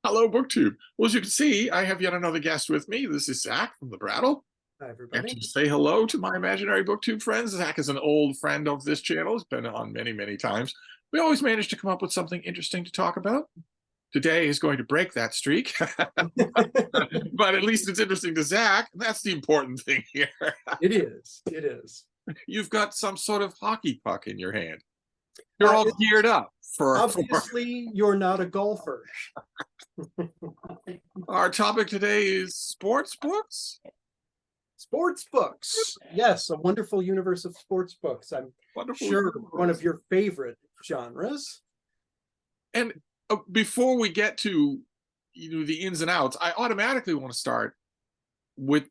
Hello, BookTube. Well, as you can see, I have yet another guest with me. This is Zach from the Brattle. Hi, And everybody. to say hello to my imaginary BookTube friends. Zach is an old friend of this channel. He's been on many, many times. We always manage to come up with something interesting to talk about. Today is going to break that streak, but at least it's interesting to Zach. That's the important thing here. It is. It is. You've got some sort of hockey puck in your hand. You're all It's geared up for obviously you're not a golfer. our topic today is sports books. Sports books. Yes, a wonderful universe of sports books. I'm Wonderful. sure one of your favorite genres. And before we get to the ins and outs, I automatically want to start with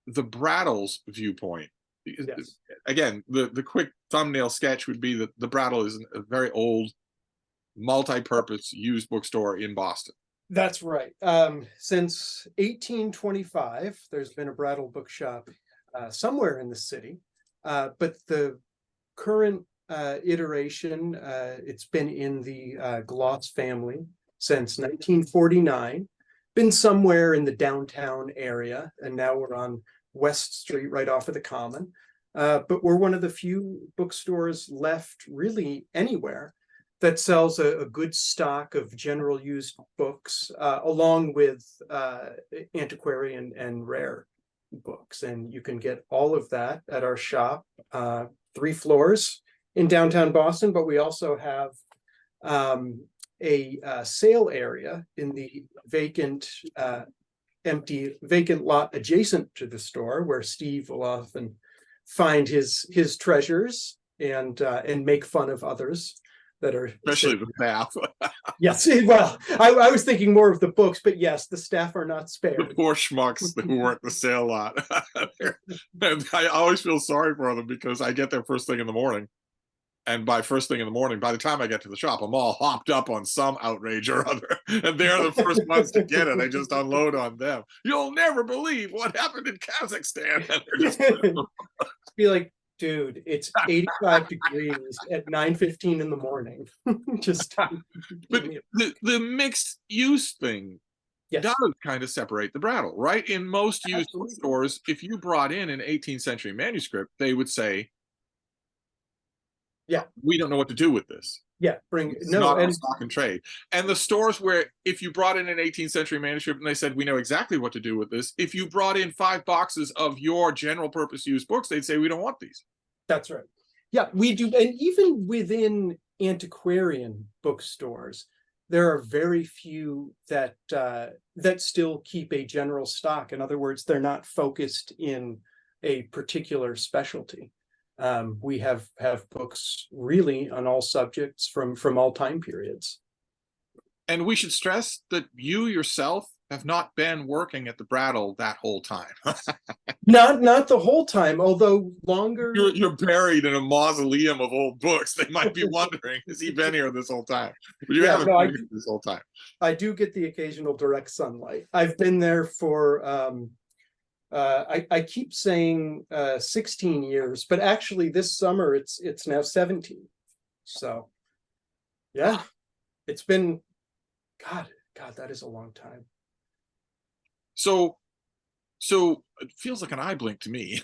the Brattle's viewpoint. Yes. Again, the quick thumbnail sketch would be that the Brattle is a very old, multi-purpose used bookstore in Boston. That's right. Since 1825, there's been a Brattle bookshop somewhere in the city, but the current iteration, it's been in the Gloss family since 1949, been somewhere in the downtown area, and now we're on West Street right off of the Common. But we're one of the few bookstores left really anywhere that sells a good stock of general used books, along with antiquarian and rare books. And you can get all of that at our shop, 3 floors in downtown Boston, but we also have a sale area in the vacant lot adjacent to the store, where Steve will often find his treasures and make fun of others that are Especially the staff. Yes, well, I was thinking more of the books, but yes, the staff are not spared. The poor schmucks who work the sale lot. And I always feel sorry for them because I get there first thing in the morning. And by first thing in the morning, by the time I get to the shop, I'm all hopped up on some outrage or other. And they're the first ones to get it. I just unload on them. You'll never believe what happened in Kazakhstan. And they're just be like, dude, it's 85 degrees at 9:15 in the morning. Just but the mixed use thing yes. does kind of separate the Brattle, right? In most used stores, if you brought in an 18th century manuscript, they would say, yeah, we don't know what to do with this. Yeah, bring it's not and stock and trade. And the stores where if you brought in an 18th century manuscript and they said, we know exactly what to do with this, if you brought in 5 boxes of your general purpose used books, they'd say, we don't want these. That's right. Yeah, we do. And even within antiquarian bookstores, there are very few that that still keep a general stock. In other words, they're not focused in a particular specialty. We have books really on all subjects from all time periods. And we should stress that you yourself have not been working at the Brattle that whole time. not the whole time, although longer. You're buried in a mausoleum of old books. They might be wondering, has he been here this whole time? But you haven't been here this whole time. I do get the occasional direct sunlight. I've been there for I keep saying 16 years, but actually this summer it's now 17. So yeah, it's been God, that is a long time. So it feels like an eye blink to me.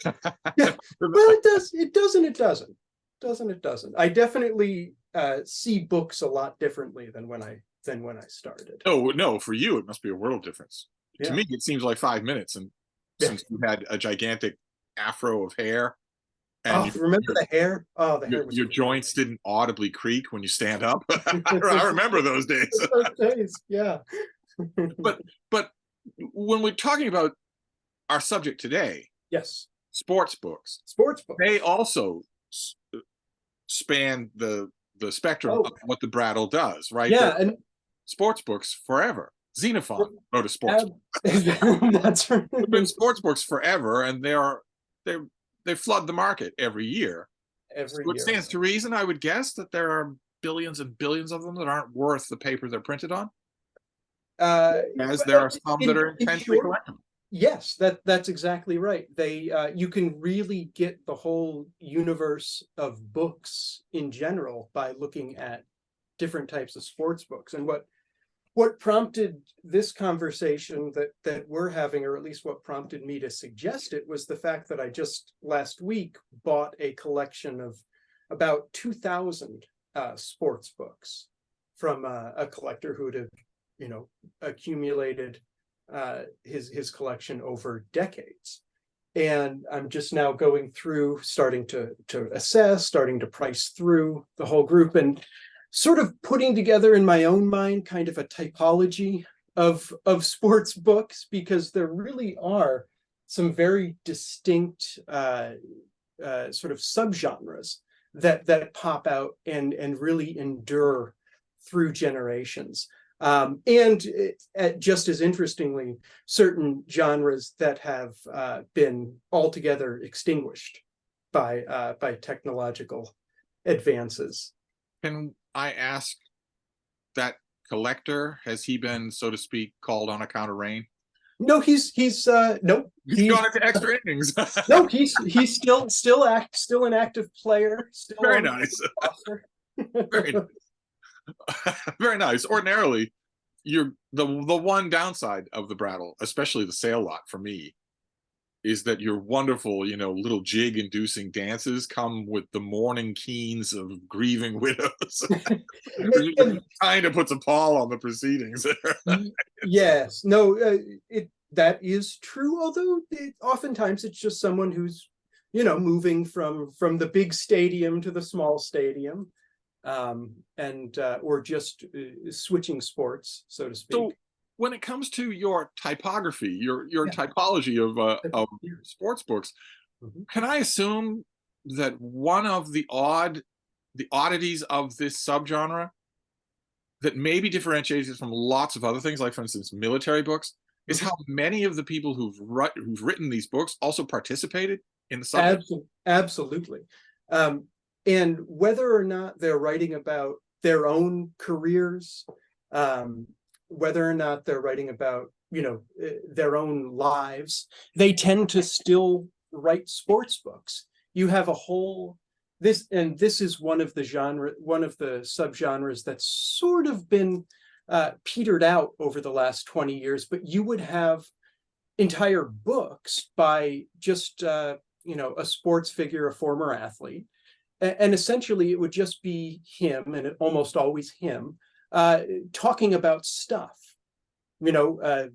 Yeah, well, it doesn't. I definitely see books a lot differently than when I started. Oh no, for you it must be a world difference. Yeah. To me it seems like 5 minutes, and since you had a gigantic afro of hair, and remember the hair? Oh, the hair was your joints didn't audibly creak when you stand up. I remember those days. Yeah. but when we're talking about our subject today, yes, sports books, they also span the spectrum of what the Brattle does, right? Yeah, and sports books forever. Xenophon wrote a sports book. That's right. They've been sports books forever, and they flood the market every year. So it stands to reason, I would guess, that there are billions and billions of them that aren't worth the paper they're printed on. As there are some that are intensely collectible. Yes, that's exactly right. You can really get the whole universe of books in general by looking at different types of sports books. And what what prompted this conversation that we're having, or at least what prompted me to suggest it, was the fact that I just last week bought a collection of about 2,000 sports books from a collector who would have, accumulated his collection over decades. And I'm just now going through, starting to assess, starting to price through the whole group, and sort of putting together in my own mind kind of a typology of sports books, because there really are some very distinct sort of subgenres that pop out and really endure through generations. And just as interestingly, certain genres that have been altogether extinguished by technological advances. Can I ask that collector, has he been, so to speak, called on account of rain? No, he's nope. He's gone into extra innings. No, he's still an active player. Still Very nice. Very nice. Very nice. Ordinarily, you're the one downside of the Brattle, especially the sale lot for me, is that your wonderful, little jig-inducing dances come with the mourning keens of grieving widows. It kind of puts a pall on the proceedings. Yes, no, that is true. Although oftentimes it's just someone who's, moving from the big stadium to the small stadium, and or just switching sports, so to speak. So, when it comes to your typography, your typology of sports books, can I assume that one of the oddities of this subgenre that maybe differentiates it from lots of other things, like for instance military books, is how many of the people who've written these books also participated in the subject? Absolutely. And whether or not they're writing about their own careers, whether or not they're writing about, their own lives, they tend to still write sports books. You have a whole, this is one of the subgenres that's sort of been petered out over the last 20 years, but you would have entire books by just, a sports figure, a former athlete. And essentially it would just be him, and almost always him, talking about stuff. It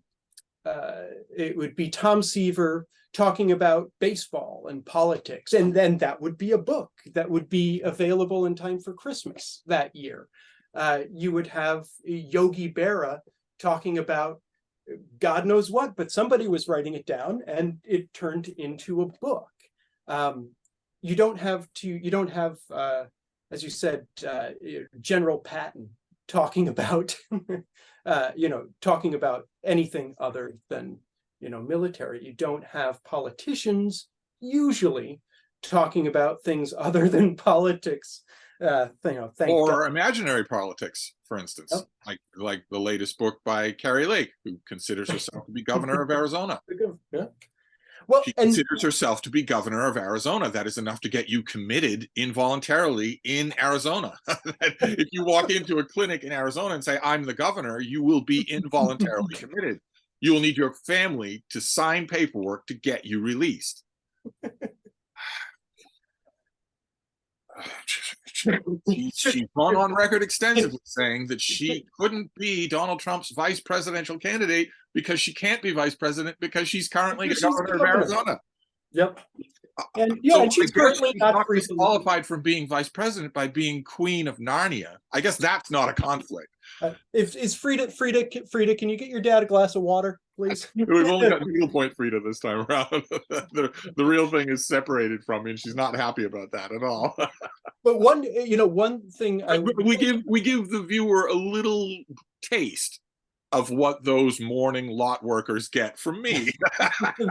would be Tom Seaver talking about baseball and politics, and then that would be a book that would be available in time for Christmas that year. You would have Yogi Berra talking about God knows what, but somebody was writing it down and it turned into a book. You don't have, as you said, General Patton talking about, talking about anything other than, military. You don't have politicians usually talking about things other than politics. Thank or God. Imaginary politics, for instance, like the latest book by Carrie Lake, who considers herself to be governor of Arizona. Yeah. Well, she considers herself to be governor of Arizona. That is enough to get you committed involuntarily in Arizona. If you walk into a clinic in Arizona and say, I'm the governor, you will be involuntarily committed. You will need your family to sign paperwork to get you released. She's gone on record extensively saying that she couldn't be Donald Trump's vice presidential candidate because she can't be vice president because she's currently governor of Arizona. Yep. And so she's currently not disqualified from being vice president by being queen of Narnia. I guess that's not a conflict. Is Frida, can you get your dad a glass of water, please? We've only got needlepoint Frida this time around. The real thing is separated from me, and she's not happy about that at all. But one thing we give the viewer a little taste of what those morning lot workers get from me.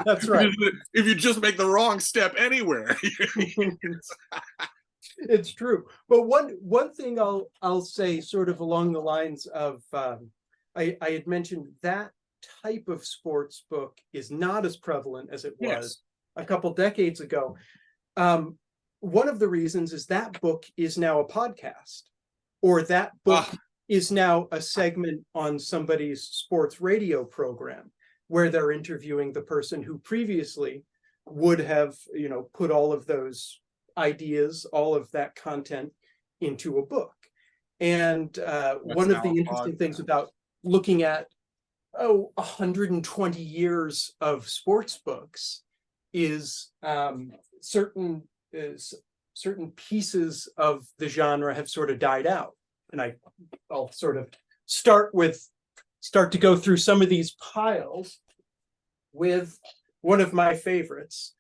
That's right. If you just make the wrong step anywhere. It's true. But one thing I'll say, sort of along the lines of, I had mentioned that type of sports book is not as prevalent as it was a couple decades ago. One of the reasons is that book is now a podcast, or that book is now a segment on somebody's sports radio program where they're interviewing the person who previously would have, put all of those ideas, all of that content into a book. And one of the interesting things about looking at 120 years of sports books is certain pieces of the genre have sort of died out. And I'll sort of start to go through some of these piles with one of my favorites,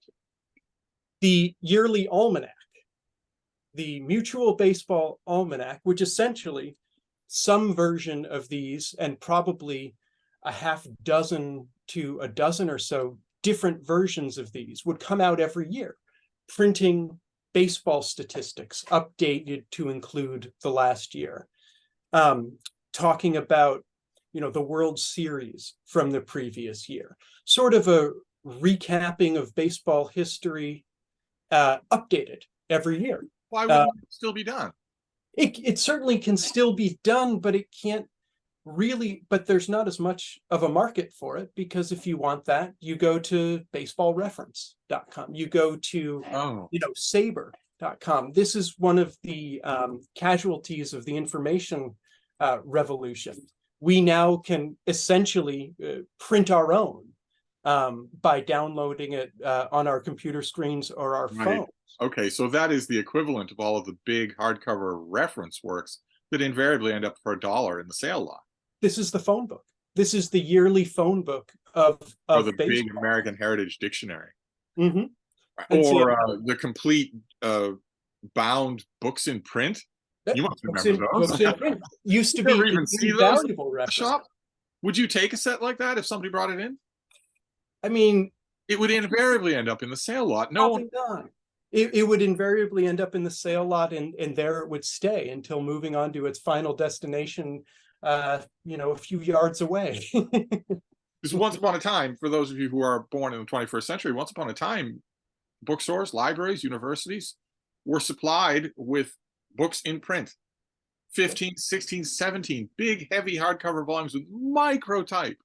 the yearly almanac, the Mutual Baseball Almanac, which essentially some version of these, and probably a half dozen to a dozen or so different versions of these, would come out every year, printing baseball statistics updated to include the last year, talking about the World Series from the previous year, sort of a recapping of baseball history, updated every year. Why wouldn't it still be done? It certainly can still be done, but it can't really, but there's not as much of a market for it, because if you want that, you go to baseballreference.com, you go to saber.com. This is one of the casualties of the information revolution. We now can essentially print our own by downloading it on our computer screens or our phones. Okay, so that is the equivalent of all of the big hardcover reference works that invariably end up for $1 in the sale lot. This is the phone book. This is the yearly phone book of the baseball. Big American Heritage Dictionary. Mm-hmm. Or the complete bound books in print. You must remember those. Books in print. Used to be even see those in the shop. Would you take a set like that if somebody brought it in? I mean, it would invariably end up in the sale lot. No one. It would invariably end up in the sale lot, and there it would stay until moving on to its final destination, a few yards away. Because once upon a time, for those of you who are born in the 21st century, once upon a time, bookstores, libraries, universities were supplied with books in print. 15, 16, 17 big, heavy hardcover volumes with microtype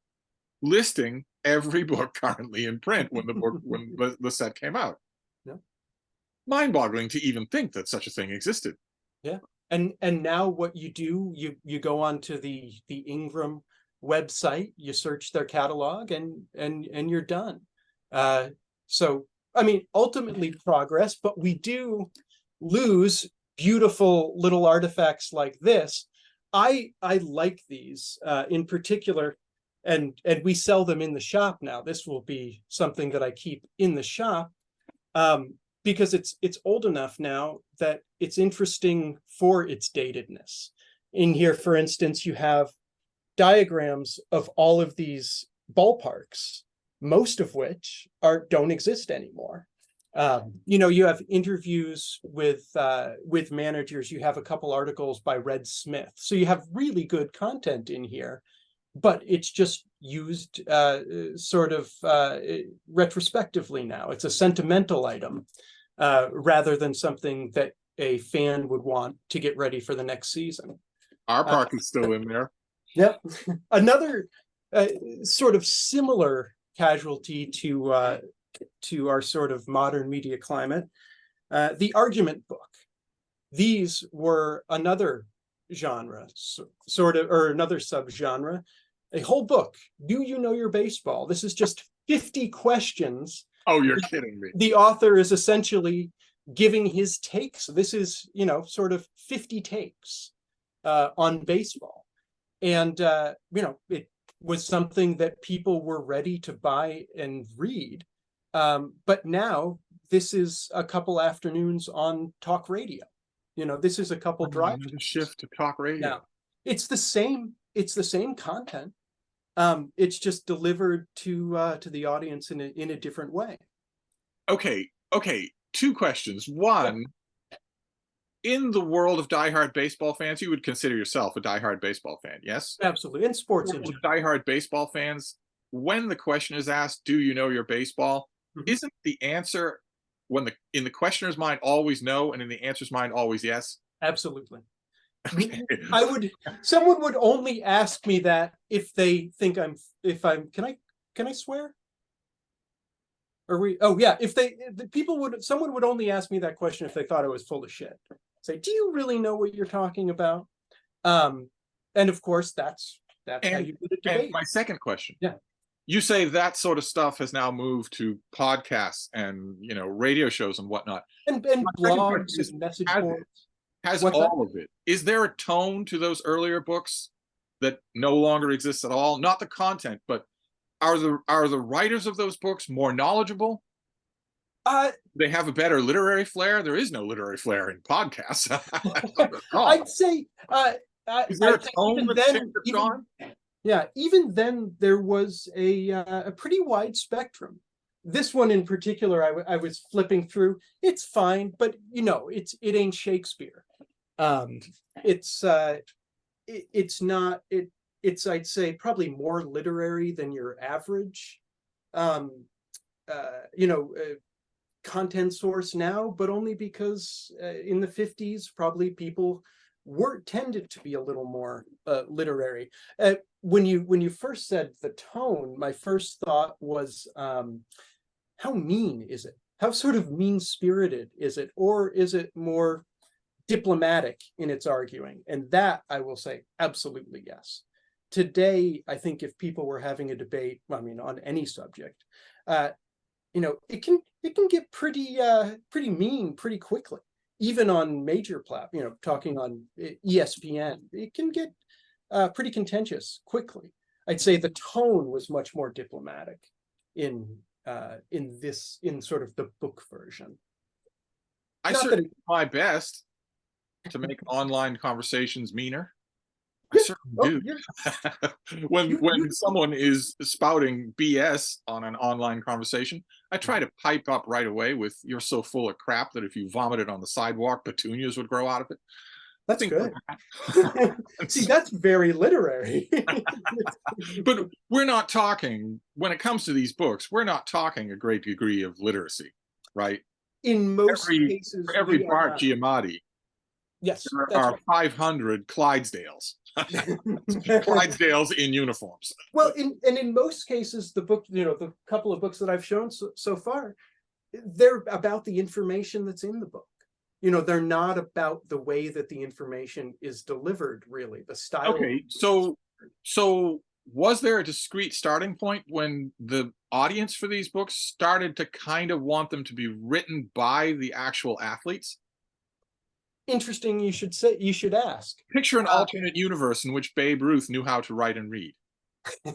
listing every book currently in print when the set came out. Yeah. Mind-boggling to even think that such a thing existed. Yeah. And now what you do, you go onto the Ingram website, you search their catalog, and you're done. So I mean, ultimately progress, but we do lose beautiful little artifacts like this. I like these in particular, and we sell them in the shop now. This will be something that I keep in the shop because it's old enough now that it's interesting for its datedness. In here, for instance, you have diagrams of all of these ballparks, most of which don't exist anymore. You have interviews with managers. You have a couple articles by Red Smith. So you have really good content in here, but it's just used sort of retrospectively now. It's a sentimental item rather than something that a fan would want to get ready for the next season. Our park is still in there. Yep. Another sort of similar casualty to our sort of modern media climate, the argument book. These were another genre, or another subgenre, a whole book. Do you know your baseball? This is just 50 questions. Oh, you're kidding me. The author is essentially giving his takes. This is, sort of 50 takes on baseball. And, it was something that people were ready to buy and read. But now this is a couple afternoons on talk radio. This is a couple drive shift to talk radio. Now, it's the same content. It's just delivered to the audience in a different way. Okay. Two questions. One, in the world of diehard baseball fans, you would consider yourself a diehard baseball fan, yes? Absolutely. And sports. Diehard baseball fans, when the question is asked, do you know your baseball? Mm-hmm. Isn't the answer in the questioner's mind always no, and in the answer's mind always yes? Absolutely. Okay. Someone would only ask me that if they think can I swear? Someone would only ask me that question if they thought I was full of shit. Say, do you really know what you're talking about? And of course, that's how you do the debate. And my second question. Yeah. You say that sort of stuff has now moved to podcasts and radio shows and whatnot. And blogs and message boards. Has all of it. Is there a tone to those earlier books that no longer exists at all? Not the content, but are the writers of those books more knowledgeable? They have a better literary flair. There is no literary flair in podcasts. I'd say is there a tone that's gone? Yeah, even then there was a pretty wide spectrum. This one in particular, I was flipping through. It's fine, but it ain't Shakespeare. It's not. It's I'd say probably more literary than your average, content source now, but only because in the 50s probably people tended to be a little more literary. When you first said the tone, my first thought was, how mean is it? How sort of mean-spirited is it? Or is it more diplomatic in its arguing? And that, I will say, absolutely yes. Today, I think if people were having a debate, on any subject, it can get pretty mean pretty quickly. Even on major talking on ESPN, it can get pretty contentious quickly. I'd say the tone was much more diplomatic in sort of the book version. I certainly do my best to make online conversations meaner. I certainly do. Yeah. when someone is spouting BS on an online conversation, I try to pipe up right away with, "You're so full of crap that if you vomited on the sidewalk, petunias would grow out of it." That's good. See, that's very literary. But we're not talking, when it comes to these books, we're not talking a great degree of literacy, right? In most cases, for every Bart Giamatti, yes, there are 500 Clydesdales. Clydesdales in uniforms. Well, in most cases, the book, the couple of books that I've shown so far, they're about the information that's in the book. They're not about the way that the information is delivered, really, the style. Okay, so was there a discrete starting point when the audience for these books started to kind of want them to be written by the actual athletes? Interesting, you should ask. Picture an alternate universe in which Babe Ruth knew how to write and read.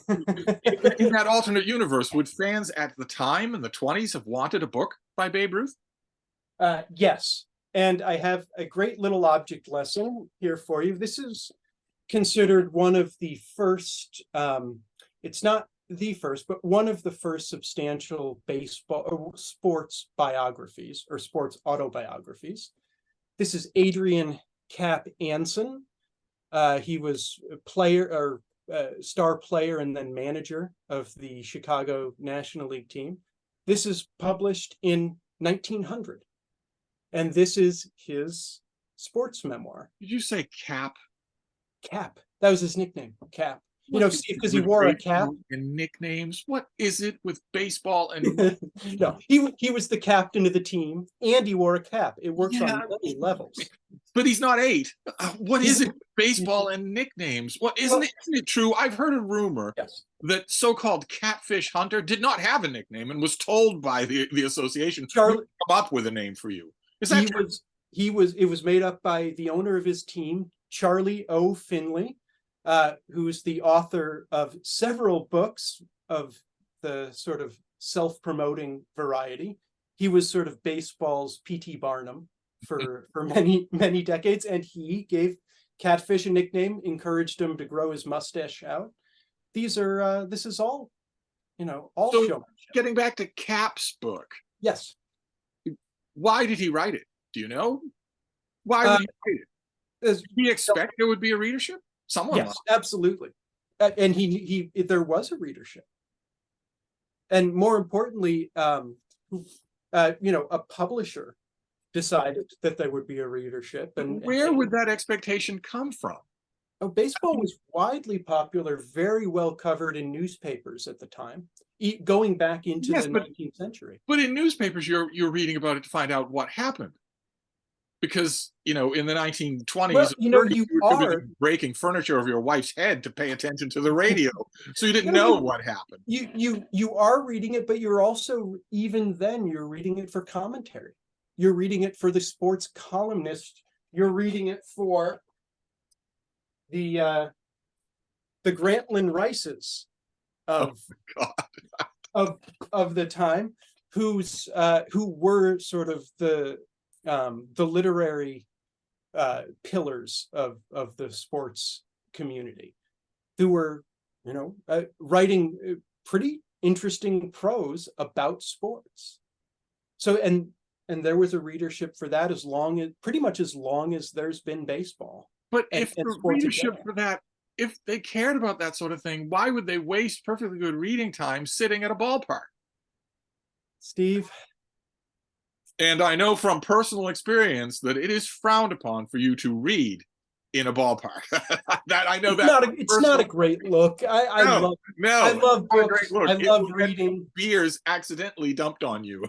In that alternate universe, would fans at the time in the 20s have wanted a book by Babe Ruth? Yes. And I have a great little object lesson here for you. This is considered one of the first, it's not the first, but one of the first substantial baseball or sports biographies or sports autobiographies. This is Adrian Cap Anson. He was a star player and then manager of the Chicago National League team. This is published in 1900. And this is his sports memoir. Did you say Cap? Cap. That was his nickname, Cap. Steve, because he wore a cap. And nicknames. What is it with baseball and No, he was the captain of the team, and he wore a cap. It works on many levels. But he's not 8. What is it with baseball and nicknames? What isn't it true? I've heard a rumor that so-called Catfish Hunter did not have a nickname and was told by the association to come up with a name for you. Is that true? It was made up by the owner of his team, Charlie O. Finley, who's the author of several books of the sort of self-promoting variety. He was sort of baseball's P.T. Barnum for many, many decades, and he gave Catfish a nickname, encouraged him to grow his mustache out. This is all, all so showmanship. Getting back to Cap's book. Yes. Why did he write it? Do you know? Why would he write it? Did he expect there would be a readership? Yes, absolutely. And there was a readership. And more importantly, a publisher decided that there would be a readership. And where would that expectation come from? oh, baseball was widely popular, very well covered in newspapers at the time, going back into Yes, the but 19th century. but in newspapers, you're reading about it to find out what happened. Because, you know, in the 1920s, Well, you know, 30s, you you were too busy are breaking furniture over your wife's head to pay attention to the radio, so you didn't no, know you what happened. you are reading it, but you're also, even then, you're reading it for commentary. You're reading it for the sports columnist. You're reading it for the Grantland Rices Oh of my God. of the time, who were sort of the literary pillars of the sports community, who were, you know, writing pretty interesting prose about sports. So and there was a readership for that pretty much as long as there's been baseball. But and, if and the sports in readership general. for that, if they cared about that sort of thing, why would they waste perfectly good reading time sitting at a ballpark? Steve, And I know from personal experience that it is frowned upon for you to read in a ballpark. That I know that. it's not a great look. I No, love no, I love not a great books. look. I It love will get reading. beers accidentally dumped on you.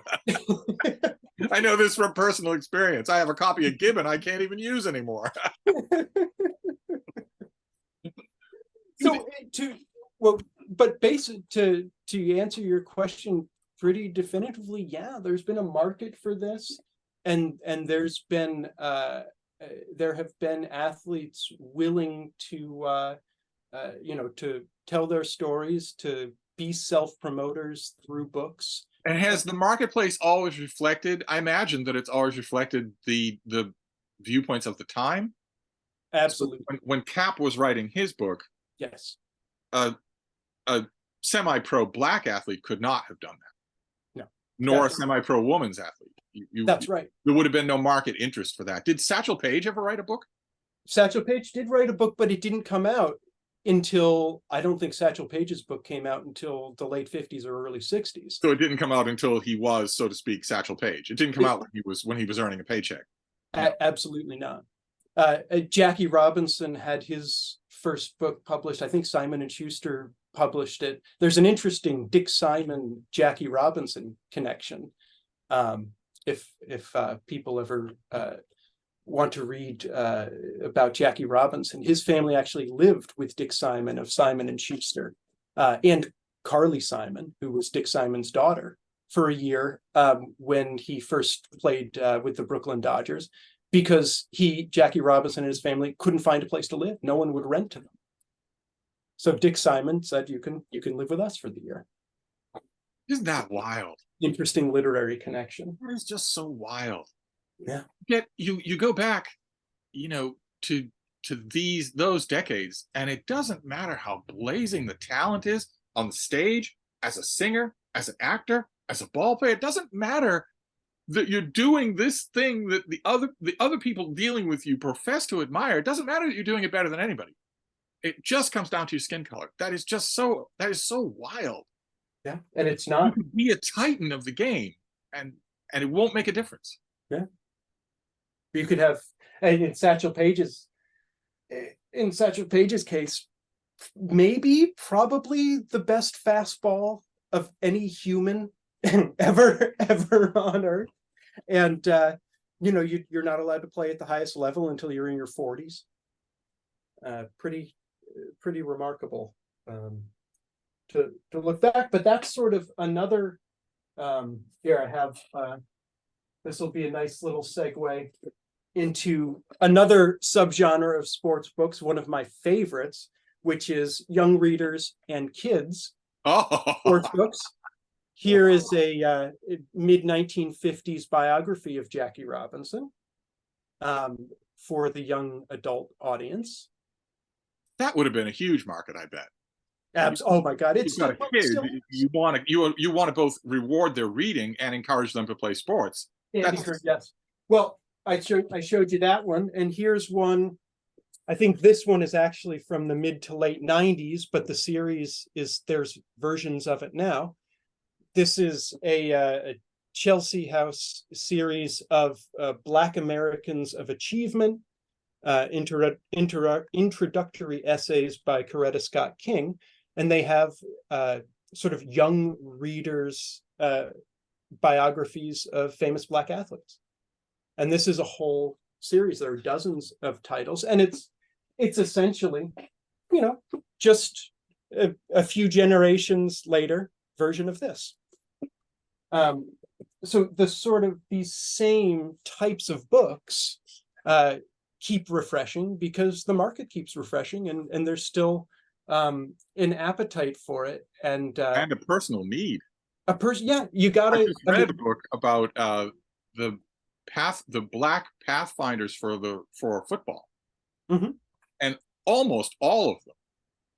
I know this from personal experience. I have a copy of Gibbon I can't even use anymore. So but basically, to answer your question pretty definitively, yeah, there's been a market for this, and there's been there have been athletes willing to you know, to tell their stories, to be self-promoters through books. And has the marketplace always reflected? I imagine that it's always reflected the viewpoints of the time. Absolutely. So when Cap was writing his book, Yes. a semi-pro black athlete could not have done that. No. Nor a That's semi-pro woman's athlete. That's right. There would have been no market interest for that. Did Satchel Paige ever write a book? Satchel Paige did write a book, but it didn't come out until, I don't think Satchel Paige's book came out until the late 50s or early 60s. So it didn't come out until he was, so to speak, Satchel Paige. It didn't come out when he was earning a paycheck. Absolutely not. Jackie Robinson had his first book published. I think Simon and Schuster published it. There's an interesting Dick Simon, Jackie Robinson connection. If people ever want to read about Jackie Robinson, his family actually lived with Dick Simon of Simon and Schuster, and Carly Simon, who was Dick Simon's daughter, for a year when he first played with the Brooklyn Dodgers, because Jackie Robinson and his family couldn't find a place to live. No one would rent to them. So Dick Simon said, you can live with us for the year. Isn't that wild? Interesting literary connection. It is just so wild. Yeah. Yet you go back, you know, to those decades, and it doesn't matter how blazing the talent is on the stage, as a singer, as an actor, as a ball player. It doesn't matter that you're doing this thing that the other people dealing with you profess to admire. It doesn't matter that you're doing it better than anybody. It just comes down to your skin color. That is so wild. Yeah, and it's not. You could be a titan of the game, and it won't make a difference. Yeah. You could have, and in Satchel Paige's case, probably the best fastball of any human ever on Earth. And you know, you're not allowed to play at the highest level until you're in your 40s. Pretty remarkable to look back. But that's sort of another. Here I have. This will be a nice little segue into another subgenre of sports books, one of my favorites, which is young readers and kids sports books. Here is a mid-1950s biography of Jackie Robinson for the young adult audience. That would have been a huge market, I bet. Oh my God! It's got a kid. You want to both reward their reading and encourage them to play sports. Yes. Well, I showed you that one, and here's one. I think this one is actually from the mid to late 90s, but the series there's versions of it now. This is a Chelsea House series of Black Americans of Achievement, introductory essays by Coretta Scott King, and they have sort of young readers' biographies of famous Black athletes. And this is a whole series. There are dozens of titles, and it's essentially, just a few generations later version of this. So these same types of books keep refreshing because the market keeps refreshing, and there's still an appetite for it, and a personal need. You gotta. I just read a book about the Black pathfinders for football, and almost all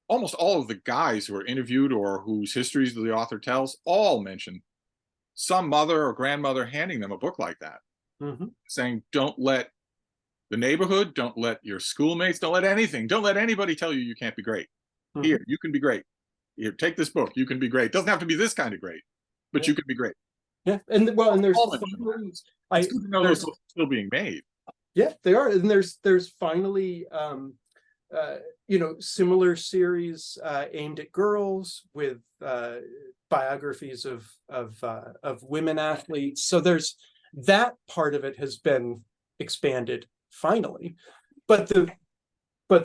of the guys who are interviewed or whose histories the author tells all mention some mother or grandmother handing them a book like that, saying, "Don't let the neighborhood, don't let your schoolmates, don't let anybody tell you can't be great. Here, you can be great. Here, take this book. You can be great. It doesn't have to be this kind of great, but you can be great." Yeah, and there's it's good to know those books are still being made. Yeah, they are, and there's finally similar series aimed at girls with biographies of women athletes. So there's that part of it has been expanded finally, but the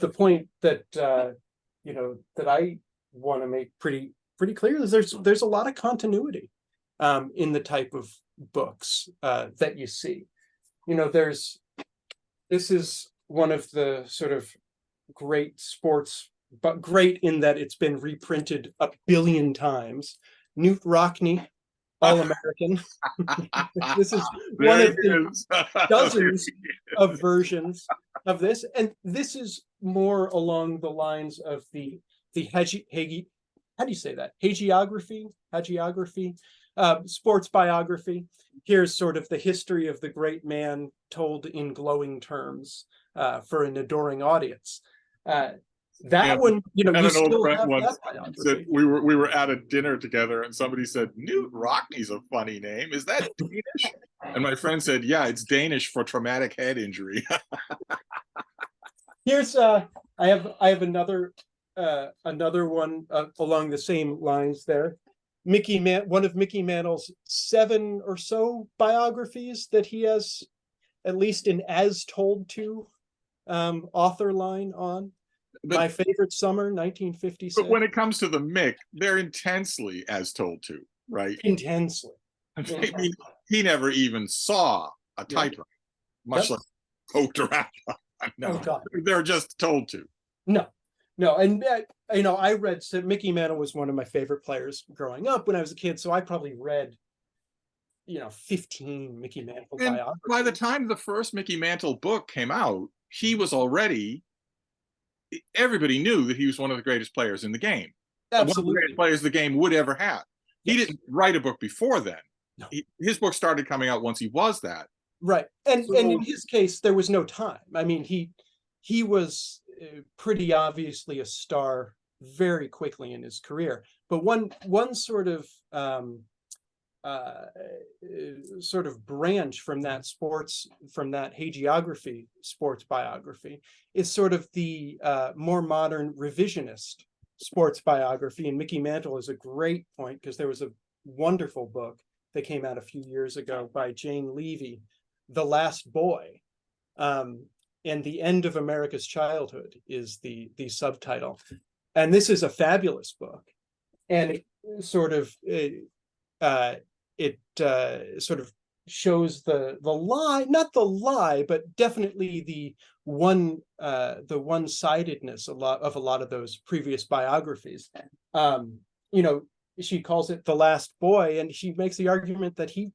point that that I want to make pretty clear is there's a lot of continuity in the type of books that you see. This is one of the sort of great sports, but great in that it's been reprinted 1 billion times. Newt Rockne, All-American. This is one of the dozens of versions of this, and this is more along the lines of the how do you say that? Hagiography, sports biography. Here's sort of the history of the great man told in glowing terms for an adoring audience. One, you still have that biography. Said we were at a dinner together, and somebody said, "Newt Rockne's a funny name. Is that Danish?" And my friend said, "Yeah, it's Danish for traumatic head injury." Here's I have another one along the same lines there. One of Mickey Mantle's 7 or so biographies that he has at least an as told to author line on. My Favorite Summer, 1956. But when it comes to the Mick, they're intensely as told to, right? Intensely. He never even saw a typewriter, much less poked around. No, they're just told to. No, and I read. So Mickey Mantle was one of my favorite players growing up when I was a kid, so I probably read 15 Mickey Mantle biographies. By the time the first Mickey Mantle book came out, he was already. Everybody knew that he was one of the greatest players in the game. Absolutely. One of the greatest players the game would ever have. He didn't write a book before then. No. His book started coming out once he was that. Right. And in his case, there was no time. I mean, he was pretty obviously a star very quickly in his career. But one sort of branch from that hagiography, sports biography, is sort of the more modern revisionist sports biography. And Mickey Mantle is a great point, because there was a wonderful book that came out a few years ago by Jane Levy, The Last Boy, and The End of America's Childhood is the subtitle. And this is a fabulous book, and it sort of shows the lie, not the lie, but definitely the one-sidedness of a lot of those previous biographies. She calls it The Last Boy, and she makes the argument that he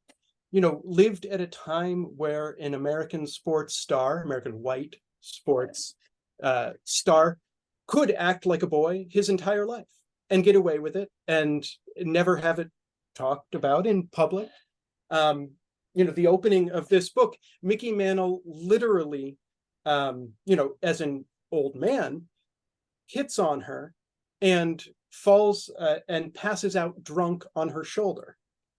lived at a time where an American white sports star could act like a boy his entire life and get away with it and never have it talked about in public. The opening of this book, Mickey Mantle literally, as an old man, hits on her and falls and passes out drunk on her shoulder.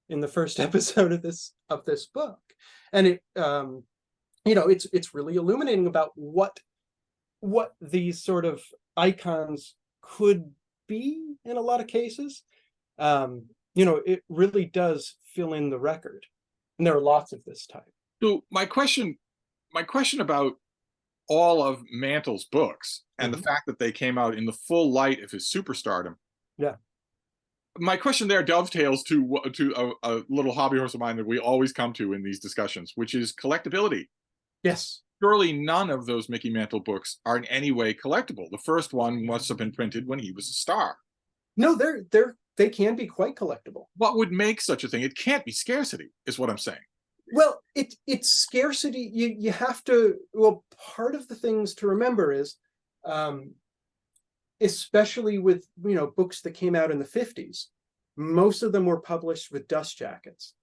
in the first episode of this book, and it it's really illuminating about what these sort of icons could be in a lot of cases. It really does fill in the record, and there are lots of this type. So my question about all of Mantle's books and the fact that they came out in the full light of his superstardom. Yeah. My question there dovetails to a little hobby horse of mine that we always come to in these discussions, which is collectability. Yes. Surely none of those Mickey Mantle books are in any way collectible. The first one must have been printed when he was a star. No, they can be quite collectible. What would make such a thing? It can't be scarcity, is what I'm saying. Well, it's scarcity. You have to. Well, part of the things to remember is, especially with books that came out in the 50s, most of them were published with dust jackets,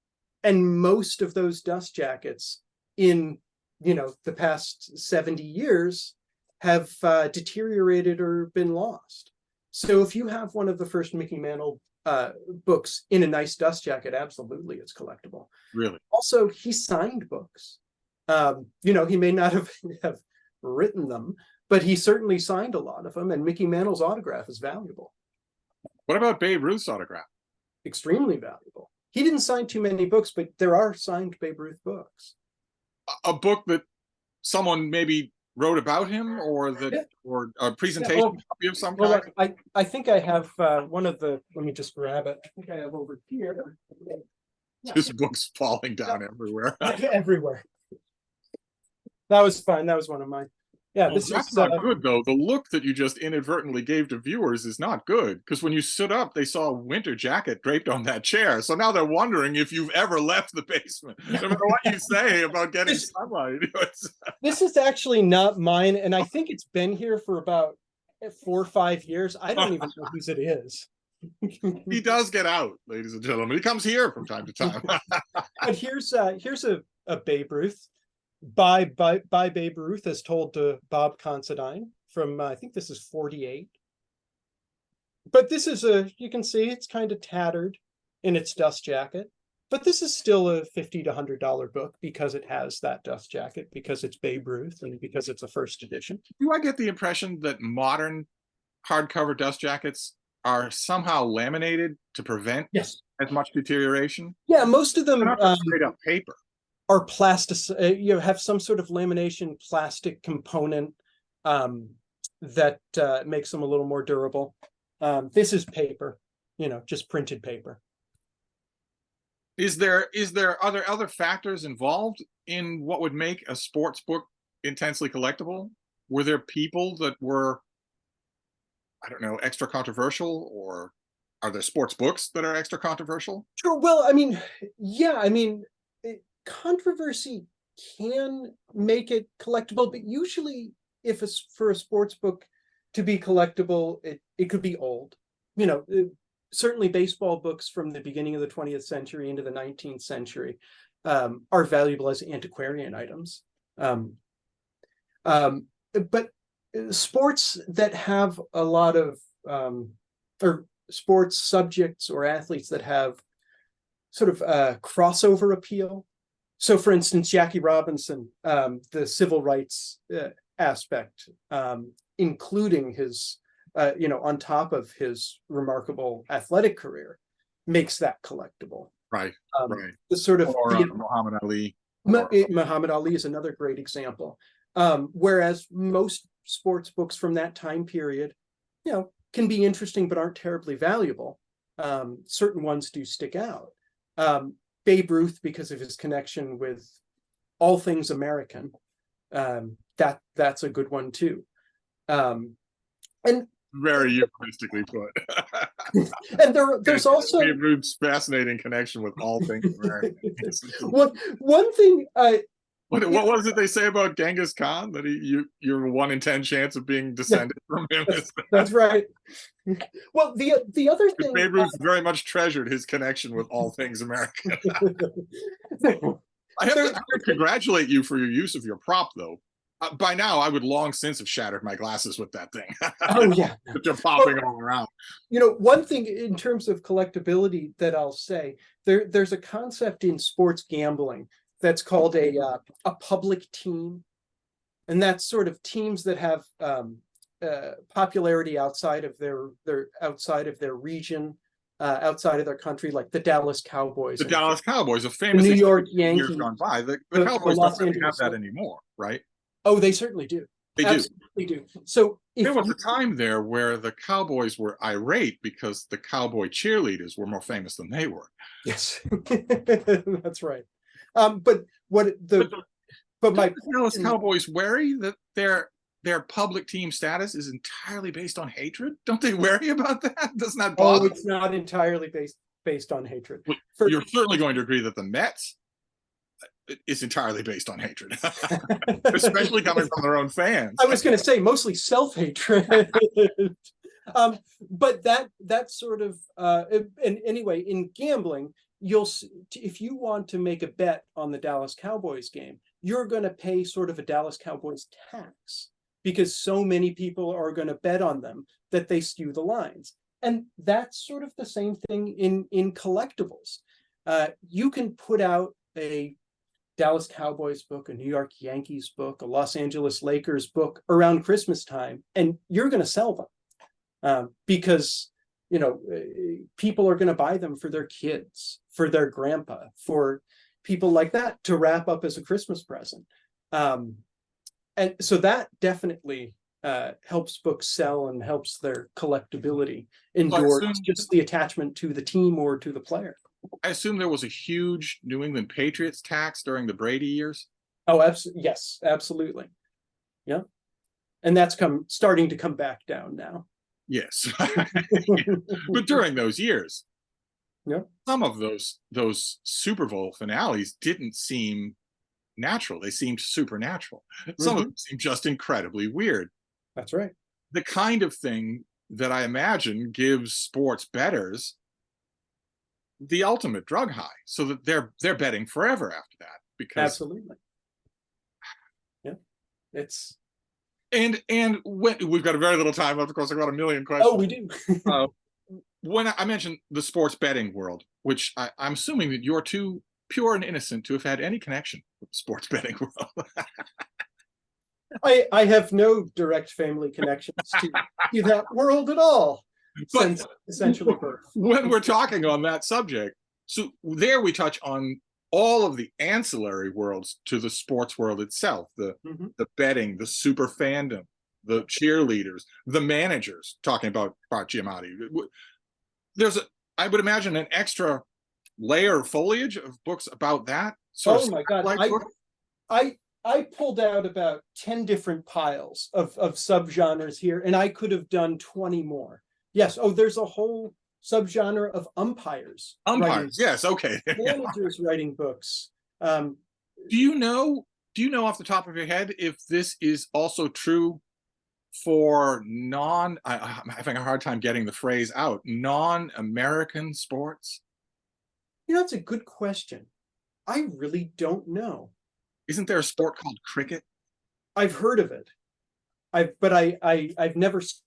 and most of those dust jackets in the past 70 years have deteriorated or been lost. So if you have one of the first Mickey Mantle books in a nice dust jacket, absolutely it's collectible. Really? Also, he signed books. He may not have written them, but he certainly signed a lot of them, and Mickey Mantle's autograph is valuable. What about Babe Ruth's autograph? Extremely valuable. He didn't sign too many books, but there are signed Babe Ruth books. A book that someone maybe wrote about him, or or a presentation copy of some kind? I think I have one of the. Let me just grab it. I think I have over here. This book's falling down everywhere. Everywhere. That was fine. That was one of mine. Yeah, well, that's not good, though. The look that you just inadvertently gave to viewers is not good, because when you stood up, they saw a winter jacket draped on that chair. So now they're wondering if you've ever left the basement. No matter what you say about getting sunlight. This is actually not mine, and I think it's been here for about 4 or 5 years. I don't even know whose it is. He does get out, ladies and gentlemen. He comes here from time to time. But here's a Babe Ruth. By Babe Ruth, as told to Bob Considine from I think this is 48. But this is you can see it's kind of tattered in its dust jacket, but this is still a $50 to $100 book because it has that dust jacket, because it's Babe Ruth, and because it's a first edition. Do I get the impression that modern hardcover dust jackets are somehow laminated to prevent as much deterioration? Yeah, most of them are straight up paper. Are plastic, have some sort of lamination plastic component that makes them a little more durable. This is paper, just printed paper. Is there other factors involved in what would make a sports book intensely collectible? Were there people that were, I don't know, extra controversial, or are there sports books that are extra controversial? Sure. Well, controversy can make it collectible, but usually if it's for a sports book to be collectible, it could be old. Certainly baseball books from the beginning of the 20th century into the 19th century are valuable as antiquarian items. But sports that have a lot of or sports subjects or athletes that have sort of crossover appeal. So, for instance, Jackie Robinson, the civil rights aspect, including his, on top of his remarkable athletic career, makes that collectible. Right, right. The sort of Muhammad Ali. Muhammad Ali is another great example. Whereas most sports books from that time period, can be interesting but aren't terribly valuable. Certain ones do stick out. Babe Ruth, because of his connection with all things American, that's a good one too. And very euphemistically put. And there's also Babe Ruth's fascinating connection with all things American. one thing. What was it they say about Genghis Khan? That you're 1 in 10 chance of being descended from him. That's right. Well, the other thing, Babe Ruth very much treasured his connection with all things American. I have to congratulate you for your use of your prop, though. By now, I would long since have shattered my glasses with that thing. Oh yeah. They're popping all around. One thing in terms of collectability that I'll say, there's a concept in sports gambling that's called a public team, and that's sort of teams that have popularity outside of their region, outside of their country, like the Dallas Cowboys, The Dallas Cowboys, a the famous New York years Yankees, gone by. The the Cowboys Los don't really have Angeles. that anymore, right? Oh, they certainly do. They do. Absolutely do. So if There was you, a time there where the Cowboys were irate because the cowboy cheerleaders were more famous than they were. yes, that's right. But what the but my Don't the Dallas Cowboys worry that their public team status is entirely based on hatred? Don't they worry about that? Doesn't that bother? Oh, it's not entirely based on hatred. Well, For, you're certainly going to agree that the Mets is entirely based on hatred, especially coming from their own fans. I was going to say mostly self-hatred. But that sort of and anyway, in gambling, you'll if you want to make a bet on the Dallas Cowboys game, you're going to pay sort of a Dallas Cowboys tax because so many people are going to bet on them that they skew the lines. And that's sort of the same thing in collectibles. You can put out a Dallas Cowboys book, a New York Yankees book, a Los Angeles Lakers book around Christmas time, and you're going to sell them because people are going to buy them for their kids, for their grandpa, for people like that to wrap up as a Christmas present. And so that definitely helps books sell and helps their collectability endure. It's just the attachment to the team or to the player. I assume there was a huge New England Patriots tax during the Brady years. Oh, yes, absolutely. Yeah. And that's starting to come back down now. Yes. But during those years, yeah, some of those Super Bowl finales didn't seem natural. They seemed supernatural. Some of them seemed just incredibly weird. That's right. The kind of thing that I imagine gives sports bettors the ultimate drug high, so that they're betting forever after that. Because absolutely, yeah, it's and when we've got a very little time left, of course, I've got a million questions. Oh, we do. When I mentioned the sports betting world, which I'm assuming that you're too pure and innocent to have had any connection with the sports betting world. I have no direct family connections to that world at all. Since essentially birth. When we're talking on that subject, so there we touch on all of the ancillary worlds to the sports world itself, the betting, the super fandom, the cheerleaders, the managers, talking about Giamatti. I would imagine, an extra layer of foliage of books about that. Oh my God. I pulled out about 10 different piles of subgenres here, and I could have done 20 more. Yes. Oh, there's a whole subgenre of umpires. Yes. Okay. Managers writing books. Do you know off the top of your head if this is also true for I'm having a hard time getting the phrase out, non-American sports? That's a good question. I really don't know. Isn't there a sport called cricket? I've heard of it. I've never